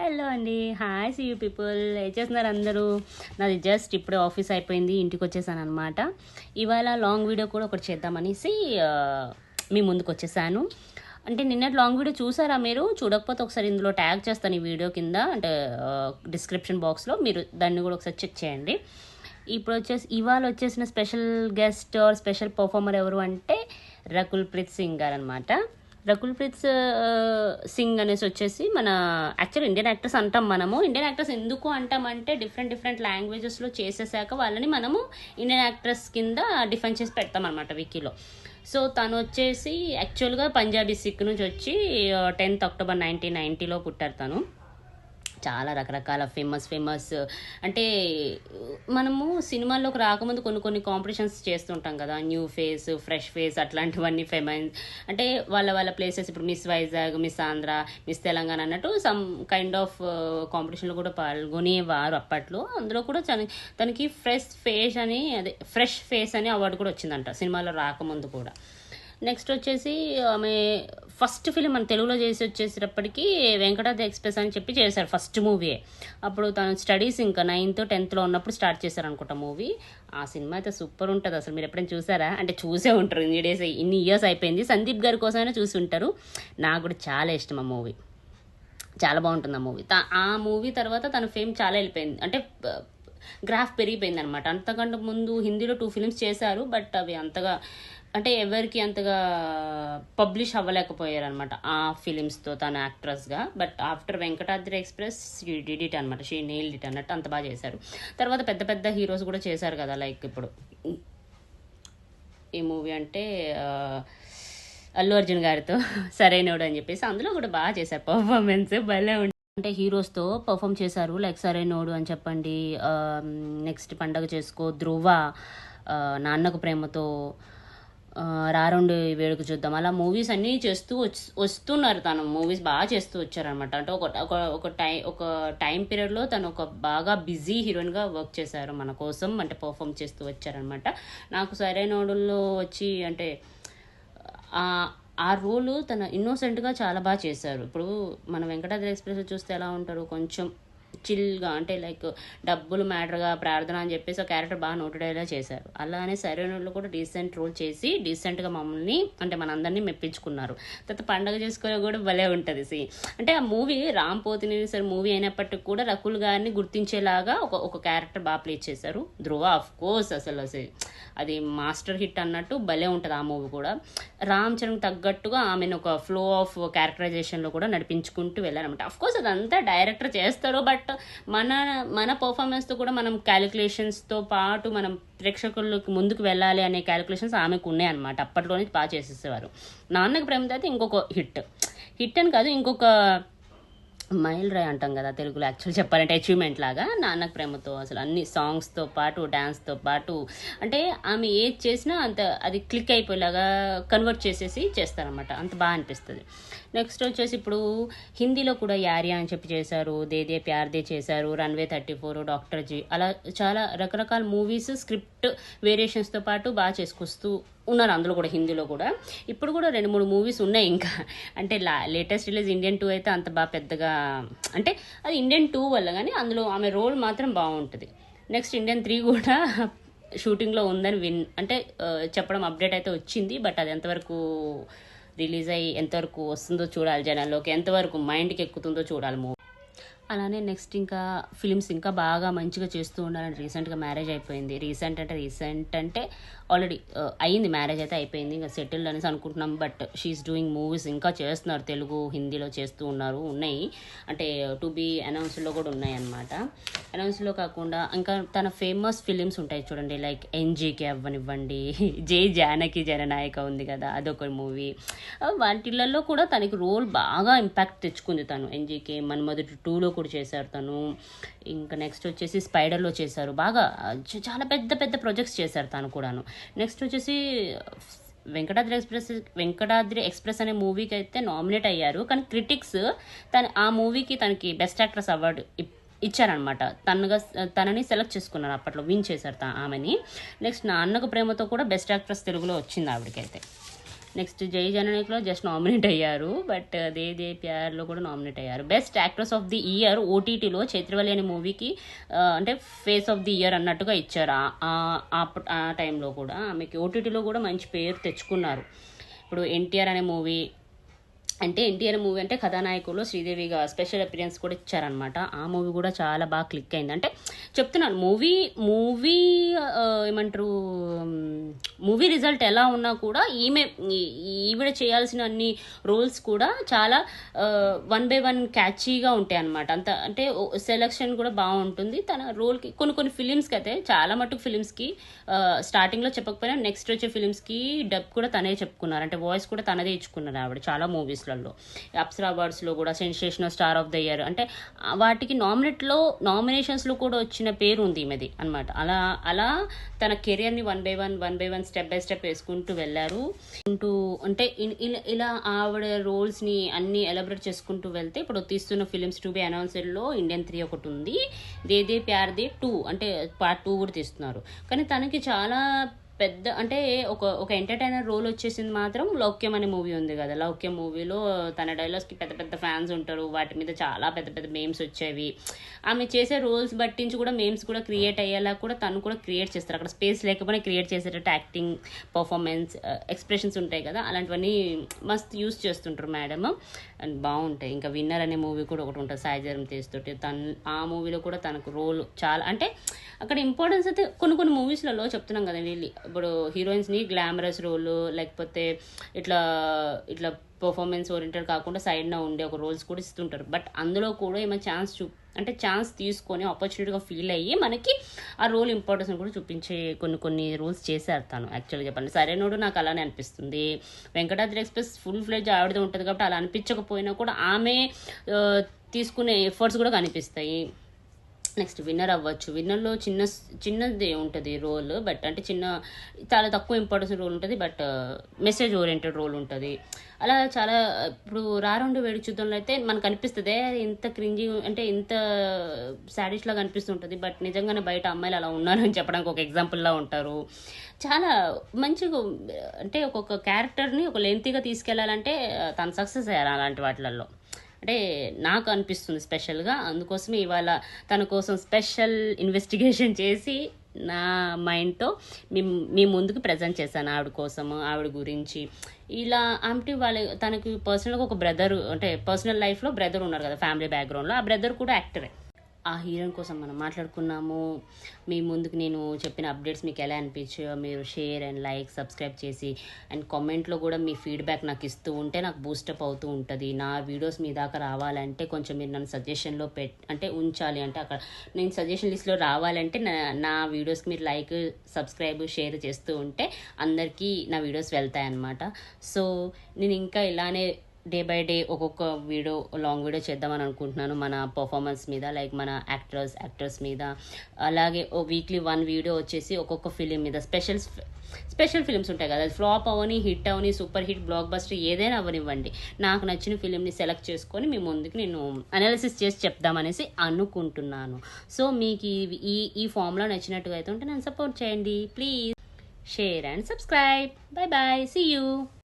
Hello అండి. Hi see you people. ఏం చేస్తున్నారు అందరూ? నాది జస్ట్ ఇప్పుడే ఆఫీస్ అయిపోయింది, ఇంటికి వచ్చేసాను అనమాట. ఇవాళ లాంగ్ వీడియో కూడా ఒకటి చేద్దామనేసి మీ ముందుకు వచ్చేసాను. అంటే నిన్నటి లాంగ్ వీడియో చూసారా మీరు? చూడకపోతే ఒకసారి ఇందులో ట్యాగ్ చేస్తాను ఈ వీడియో కింద, అంటే డిస్క్రిప్షన్ బాక్స్లో మీరు దాన్ని కూడా ఒకసారి చెక్ చేయండి. ఇప్పుడు ఇవాళ వచ్చేసిన special guest or special performer ఎవరు అంటే రకుల్ ప్రీత్ సింగ్ గారు అనమాట. రకుల్ ప్రీత్ సింగ్ అనేసి వచ్చేసి మన యాక్చువల్ ఇండియన్ యాక్టర్స్ అంటాం. మనము ఇండియన్ యాక్టర్స్ ఎందుకు అంటామంటే డిఫరెంట్ లాంగ్వేజెస్లో చేసేసాక వాళ్ళని మనము ఇండియన్ యాక్టర్స్ కింద డిఫైన్ చేసి పెడతాం అనమాట వికీలో. సో తను వచ్చేసి యాక్చువల్గా పంజాబీ సిక్ నుంచి వచ్చి 10th October 1990లో పుట్టారు తను. చాలా రకరకాల ఫేమస్ అంటే మనము సినిమాల్లోకి రాకముందు కొన్ని కాంపిటీషన్స్ చేస్తుంటాం కదా, న్యూ ఫేస్, ఫ్రెష్ ఫేస్, అట్లాంటివన్నీ ఫేమస్. అంటే వాళ్ళ ప్లేసెస్, ఇప్పుడు miss Vizag, miss Andhra, miss Telangana అన్నట్టు సమ్ కైండ్ ఆఫ్ కాంపిటీషన్లో కూడా పాల్గొనేవారు అప్పట్లో. అందులో కూడా తనకి ఫ్రెష్ ఫేస్ అని అవార్డు కూడా వచ్చిందంట సినిమాలో రాకముందు కూడా. నెక్స్ట్ వచ్చేసి ఆమె ఫస్ట్ ఫిలిం మన తెలుగులో వచ్చేసేటప్పటికి వెంకటాద్రి ఎక్స్ప్రెస్ అని చెప్పి చేశారు, ఫస్ట్ మూవీ. అప్పుడు తను స్టడీస్ ఇంకా 9th 10th ఉన్నప్పుడు స్టార్ట్ చేశారు అనుకుంటా మూవీ. ఆ సినిమా అయితే సూపర్ ఉంటుంది అసలు. మీరు ఎప్పుడైనా చూసారా? అంటే చూసే ఉంటారు, ఇన్ని ఇయర్స్ అయిపోయింది. సందీప్ గారి కోసమైనా చూసి ఉంటారు. నాకు కూడా చాలా ఇష్టం ఆ మూవీ, చాలా బాగుంటుంది ఆ మూవీ. ఆ మూవీ తర్వాత తన ఫేమ్ చాలా వెళ్ళిపోయింది, అంటే గ్రాఫ్ పెరిగిపోయింది అనమాట. అంతకంటే ముందు హిందీలో 2 ఫిలిమ్స్ చేశారు, బట్ అవి అంతగా అంటే ఎవరికి అంతగా పబ్లిష్ అవ్వలేకపోయారు అనమాట ఆ ఫిలిమ్స్తో తన యాక్ట్రెస్గా. But after Venkatadri express she did it అనమాట, షీ నెయిల్డ్ ఇట్ అన్నట్టు అంత బాగా చేశారు. తర్వాత పెద్ద హీరోస్ కూడా చేశారు కదా, లైక్ ఇప్పుడు ఈ మూవీ అంటే అల్లు అర్జున్ గారితో సరైనోడు అని చెప్పేసి, అందులో కూడా బాగా చేశారు పర్ఫార్మెన్స్, భలే ఉంటుంది. అంటే హీరోస్తో పర్ఫామ్ చేశారు, లైక్ సరైనోడు అని చెప్పండి, నెక్స్ట్ పండగ చేసుకో, ధ్రువ, నాన్నకు ప్రేమతో, రారుండి వేడుక చూద్దాం, అలా మూవీస్ అన్నీ చేస్తూ వస్తున్నారు. తను మూవీస్ బాగా చేస్తూ వచ్చారనమాట. అంటే ఒక టైం పీరియడ్లో తను ఒక బాగా బిజీ హీరోయిన్గా వర్క్ చేశారు మన కోసం, అంటే పర్ఫామ్ చేస్తూ వచ్చారనమాట. నాకు సరైనోడుల్లో వచ్చి అంటే ఆ రోలు తన ఇన్నోసెంట్గా చాలా బాగా చేశారు. ఇప్పుడు మన వెంకటాద్రి ఎక్స్ప్రెస్ చూస్తే ఎలా ఉంటారు, కొంచెం చిల్గా, అంటే లైక్ డబ్బులు మ్యాటర్గా ప్రార్థన అని చెప్పేసి ఆ క్యారెక్టర్ బాగా నోటెడేలా చేశారు. అలానే సరైనలో కూడా డీసెంట్ రోల్ చేసి డీసెంట్గా మమ్మల్ని అంటే మనందరినీ మెప్పించుకున్నారు. తర్వాత పండగ చేసుకునే కూడా భలే ఉంటుంది. అంటే ఆ movie Ram Pothineni sir movie అయినప్పటికీ కూడా రకుల్ గారిని గుర్తించేలాగా ఒక క్యారెక్టర్ బాగా ప్లే చేశారు. ధ్రువ ఆఫ్ కోర్స్ అసలు అది మాస్టర్ హిట్ అన్నట్టు భలే ఉంటుంది ఆ మూవీ కూడా. రామ్ చరణ్ తగ్గట్టుగా ఆమెను ఒక ఫ్లో ఆఫ్ క్యారెక్టరైజేషన్లో కూడా నడిపించుకుంటూ వెళ్ళారనమాట. అఫ్కోర్స్ అదంతా డైరెక్టర్ చేస్తారు, బట్ మన పర్ఫార్మెన్స్తో కూడా మనం క్యాలిక్యులేషన్స్తో పాటు మనం ప్రేక్షకులకు ముందుకు వెళ్ళాలి అనే క్యాలిక్యులేషన్స్ ఆమెకు ఉన్నాయన్నమాట. అప్పట్లోనే బాగా చేసేసేవారు. నాన్నకు ప్రేమతో అయితే ఇంకొక హిట్ అని కాదు, ఇంకొక మైల్ రాయ్ అంటాం కదా తెలుగులో, యాక్చువల్ చెప్పాలంటే అచీవ్మెంట్ లాగా. నాన్నకు ప్రేమతో అసలు అన్ని సాంగ్స్తో పాటు డ్యాన్స్తో పాటు అంటే ఆమె ఏది చేసినా అంత అది క్లిక్ అయిపోయేలాగా కన్వర్ట్ చేసేసి చేస్తారనమాట, అంత బాగా అనిపిస్తుంది. నెక్స్ట్ వచ్చేసి ఇప్పుడు హిందీలో కూడా యారియా అని చెప్పి చేశారు, దే దే ప్యార్ దే చేశారు, రన్వే 34, డాక్టర్ జీ, అలా చాలా రకరకాల మూవీస్ స్క్రిప్ట్ వేరియేషన్స్తో పాటు బాగా చేసుకొస్తూ ఉన్నారు అందులో కూడా, హిందీలో కూడా. ఇప్పుడు కూడా 2-3 మూవీస్ ఉన్నాయి ఇంకా. అంటే లేటెస్ట్ రిలీజ్ ఇండియన్ 2 అయితే అంత బాగా పెద్దగా, అంటే అది ఇండియన్ 2 వల్ల, కానీ అందులో ఆమె రోల్ మాత్రం బాగుంటుంది. నెక్స్ట్ ఇండియన్ 3 కూడా షూటింగ్లో ఉందని అంటే చెప్పడం అప్డేట్ అయితే వచ్చింది. బట్ అది ఎంతవరకు రిలీజ్ అయ్యి ఎంతవరకు వస్తుందో చూడాలి, జనాల్లోకి ఎంతవరకు మైండ్కి ఎక్కుతుందో చూడాలి మూవీ. అలానే నెక్స్ట్ ఇంకా ఫిలిమ్స్ ఇంకా బాగా మంచిగా చేస్తూ ఉండాలని. రీసెంట్గా మ్యారేజ్ అయిపోయింది. రీసెంట్ అంటే ఆల్రెడీ అయ్యింది, మ్యారేజ్ అయితే అయిపోయింది, ఇంకా సెటిల్డ్ అనేసి అనుకుంటున్నాం. బట్ షీఈస్ డూయింగ్ మూవీస్, ఇంకా చేస్తున్నారు, తెలుగు హిందీలో చేస్తూ ఉన్నాయి. అంటే టు బీ అనౌన్స్లో కూడా ఉన్నాయి అన్నమాట. అనౌన్స్లో కాకుండా ఇంకా తన ఫేమస్ ఫిలిమ్స్ ఉంటాయి చూడండి, లైక్ ఎన్జీకే అవ్వనివ్వండి, జై జానకి జననాయక ఉంది కదా, అదొక మూవీ. వాటిలలో కూడా తనకి రోల్ బాగా ఇంపాక్ట్ తెచ్చుకుంది. తను ఎన్జీకే, మన్మధుడు 2లో కూడా చేశారు తను. ఇంకా నెక్స్ట్ వచ్చేసి స్పైడర్లో చేశారు. బాగా చాలా పెద్ద ప్రాజెక్ట్స్ చేశారు తను కూడాను. నెక్స్ట్ వచ్చేసి వెంకటాద్రి ఎక్స్ప్రెస్ అనే మూవీకి అయితే నామినేట్ అయ్యారు, కానీ క్రిటిక్స్ ఆ మూవీకి తనకి బెస్ట్ యాక్ట్రెస్ అవార్డు ఇచ్చారనమాట. తనని సెలెక్ట్ చేసుకున్నారు, అప్పట్లో విన్ చేశారు ఆమెని. నెక్స్ట్ నాన్నకు ప్రేమతో కూడా బెస్ట్ యాక్ట్రెస్ తెలుగులో వచ్చింది ఆవిడకైతే. నెక్స్ట్ జై జననిలో జస్ట్ నామినేట్ అయ్యారు, బట్ దే దే ప్యార్లో కూడా నామినేట్ అయ్యారు. Best actress of the year ఓటీటీలో చైత్రవల్లి అనే మూవీకి అంటే ఫేస్ ఆఫ్ ది ఇయర్ అన్నట్టుగా ఇచ్చారు. ఆ టైంలో కూడా ఆమెకి ఓటీటీలో కూడా మంచి పేరు తెచ్చుకున్నారు. ఇప్పుడు ఎన్టీఆర్ అనే మూవీ అంటే కథానాయకులు శ్రీదేవిగా స్పెషల్ అపిరియన్స్ కూడా ఇచ్చారనమాట. ఆ మూవీ కూడా చాలా బాగా క్లిక్ అయింది. అంటే చెప్తున్నాను, మూవీ ఏమంటారు, మూవీ రిజల్ట్ ఎలా ఉన్నా కూడా ఈవిడ చేయాల్సిన అన్ని రోల్స్ కూడా చాలా 1 by 1 క్యాచీగా ఉంటాయి అనమాట. అంత అంటే సెలెక్షన్ కూడా బాగుంటుంది తన రోల్కి. కొన్ని ఫిలిమ్స్కి అయితే చాలా మటుకు ఫిలిమ్స్కి స్టార్టింగ్లో చెప్పకపోయినా నెక్స్ట్ వచ్చే ఫిలిమ్స్కి డబ్ కూడా తనే చెప్పుకున్నారు, అంటే వాయిస్ కూడా తనదే ఇచ్చుకున్నారు ఆవిడ చాలా మూవీస్లలో. అప్సరా అవార్డ్స్లో కూడా sensational star of the year, అంటే వాటికి నామినేషన్స్లో కూడా వచ్చిన పేరు ఉంది ఈమెది అనమాట. అలా తన కెరియర్ని 1 by 1 స్టెప్ బై స్టెప్ వేసుకుంటూ వెళ్ళారు. అంటే ఇలా ఆవిడ రోల్స్ని అన్ని ఎలబరేట్ చేసుకుంటూ వెళ్తే ఇప్పుడు తీస్తున్న ఫిలిమ్స్ టు బి అనౌన్స్డ్లో ఇండియన్ 3 ఒకటి ఉంది, దే దే ప్యార్ దే 2 అంటే పార్ట్ 2 కూడా తీస్తున్నారు. కానీ తనకి చాలా పెద్ద అంటే ఒక ఎంటర్టైనర్ రోల్ వచ్చేసింది మాత్రం లౌక్యం అనే మూవీ ఉంది కదా. లౌక్యం మూవీలో తన డైలాగ్స్కి పెద్ద ఫ్యాన్స్ ఉంటారు, వాటి మీద చాలా పెద్ద మేమ్స్ వచ్చేవి. ఆమె చేసే రోల్స్ బట్టించి కూడా మేమ్స్ కూడా క్రియేట్ అయ్యేలా కూడా తను కూడా క్రియేట్ చేస్తారు. అక్కడ స్పేస్ లేకపోయినా క్రియేట్ చేసేటట్టు యాక్టింగ్, పర్ఫార్మెన్స్, ఎక్స్ప్రెషన్స్ ఉంటాయి కదా, అలాంటివన్నీ మస్తు యూస్ చేస్తుంటారు మేడం, అండ్ బాగుంటాయి. ఇంకా విన్నర్ అనే మూవీ కూడా ఒకటి ఉంటుంది సాయిధరం తేస్తుంటే, ఆ మూవీలో కూడా తనకు రోల్ చాలా, అంటే అక్కడ ఇంపార్టెన్స్ అయితే కొన్ని మూవీస్లలో చెప్తున్నాం కదా, వీళ్ళు ఇప్పుడు హీరోయిన్స్ని గ్లామరస్ రోల్ లేకపోతే ఇట్లా పర్ఫార్మెన్స్ ఓరియంటెడ్ కాకుండా సైడ్న ఉండే ఒక రోల్స్ కూడా ఇస్తుంటారు. బట్ అందులో కూడా ఏమైనా ఛాన్స్ తీసుకొని ఆపర్చునిటీగా ఫీల్ అయ్యి మనకి ఆ రోల్ ఇంపార్టెన్స్ కూడా చూపించే కొన్ని రోల్స్ చేశారు తను. యాక్చువల్గా చెప్పండి సరైనోడు నాకు అలానే అనిపిస్తుంది. వెంకటాద్రి ఎక్స్ప్రెస్ ఫుల్ ఫ్లెడ్జ్ ఆవిడదే ఉంటుంది కాబట్టి అలా అనిపించకపోయినా కూడా ఆమె తీసుకునే ఎఫర్ట్స్ కూడా కనిపిస్తాయి. నెక్స్ట్ విన్నర్ అవ్వచ్చు. విన్నర్లో చిన్నది ఉంటుంది రోల్, బట్ అంటే చాలా తక్కువ ఇంపార్టెన్స్ రోల్ ఉంటుంది, బట్ మెసేజ్ ఓరియంటెడ్ రోల్ ఉంటుంది. అలా చాలా ఇప్పుడు రారండు వేడి చూద్దాంలో అయితే మనకు అనిపిస్తుంది ఇంత క్రింజీ, అంటే ఇంత సాడిస్ట్ లాగా అనిపిస్తుంటుంది, బట్ నిజంగానే బయట అమ్మాయిలు అలా ఉన్నారని చెప్పడానికి ఒక ఎగ్జాంపుల్లా ఉంటారు. చాలా మంచిగా అంటే ఒక్కొక్క క్యారెక్టర్ని ఒక లెంతీగా తీసుకెళ్లాలంటే తను సక్సెస్ అయ్యారు అలాంటి వాటిలలో, అంటే నాకు అనిపిస్తుంది స్పెషల్గా. అందుకోసమే ఇవాళ తన కోసం స్పెషల్ ఇన్వెస్టిగేషన్ చేసి నా మైండ్తో మీ ముందుకు ప్రజెంట్ చేశాను ఆవిడ కోసము, ఆవిడ గురించి. ఇలా అంటే తనకి పర్సనల్గా ఒక బ్రదర్, అంటే పర్సనల్ లైఫ్లో బ్రదర్ ఉన్నారు కదా ఫ్యామిలీ బ్యాక్గ్రౌండ్లో, ఆ బ్రదర్ కూడా యాక్టరే. ఆ హీరోయిన్ కోసం మనం మాట్లాడుకున్నాము. మీ ముందుకు నేను చెప్పిన అప్డేట్స్ మీకు ఎలా అనిపించాయో మీరు షేర్ అండ్ లైక్ సబ్స్క్రైబ్ చేసి అండ్ కామెంట్లో కూడా మీ ఫీడ్బ్యాక్ నాకు ఇస్తూ ఉంటే నాకు బూస్టప్ అవుతూ ఉంటుంది. నా వీడియోస్ మీ దాకా రావాలంటే కొంచెం మీరు నన్ను సజెషన్లో అంటే ఉంచాలి, అంటే అక్కడ నేను సజెషన్ లిస్ట్లో రావాలంటే నా వీడియోస్కి మీరు లైక్ సబ్స్క్రైబ్ షేర్ చేస్తూ ఉంటే అందరికీ నా వీడియోస్ వెళ్తాయన్నమాట. సో నేను ఇంకా ఇలానే డే బై డే ఒక్కొక్క లాంగ్ వీడియో చేద్దామని అనుకుంటున్నాను మన పర్ఫార్మెన్స్ మీద, లైక్ మన యాక్టర్స్ మీద. అలాగే వీక్లీ 1 వీడియో వచ్చేసి ఒక్కొక్క ఫిలిం మీద, స్పెషల్ ఫిలిమ్స్ ఉంటాయి కదా, అది ఫ్లాప్ అవని హిట్ అవని సూపర్ హిట్ బ్లాక్ బస్టర్ ఏదైనా అవనివ్వండి, నాకు నచ్చిన ఫిలింని సెలెక్ట్ చేసుకొని మీ ముందుకు నేను అనాలిసిస్ చేసి చెప్దామనేసి అనుకుంటున్నాను. సో మీకు ఈ ఫామ్లో నచ్చినట్టుగా అయితే ఉంటే నన్ను సపోర్ట్ చేయండి. Please share and subscribe. Bye bye, see you.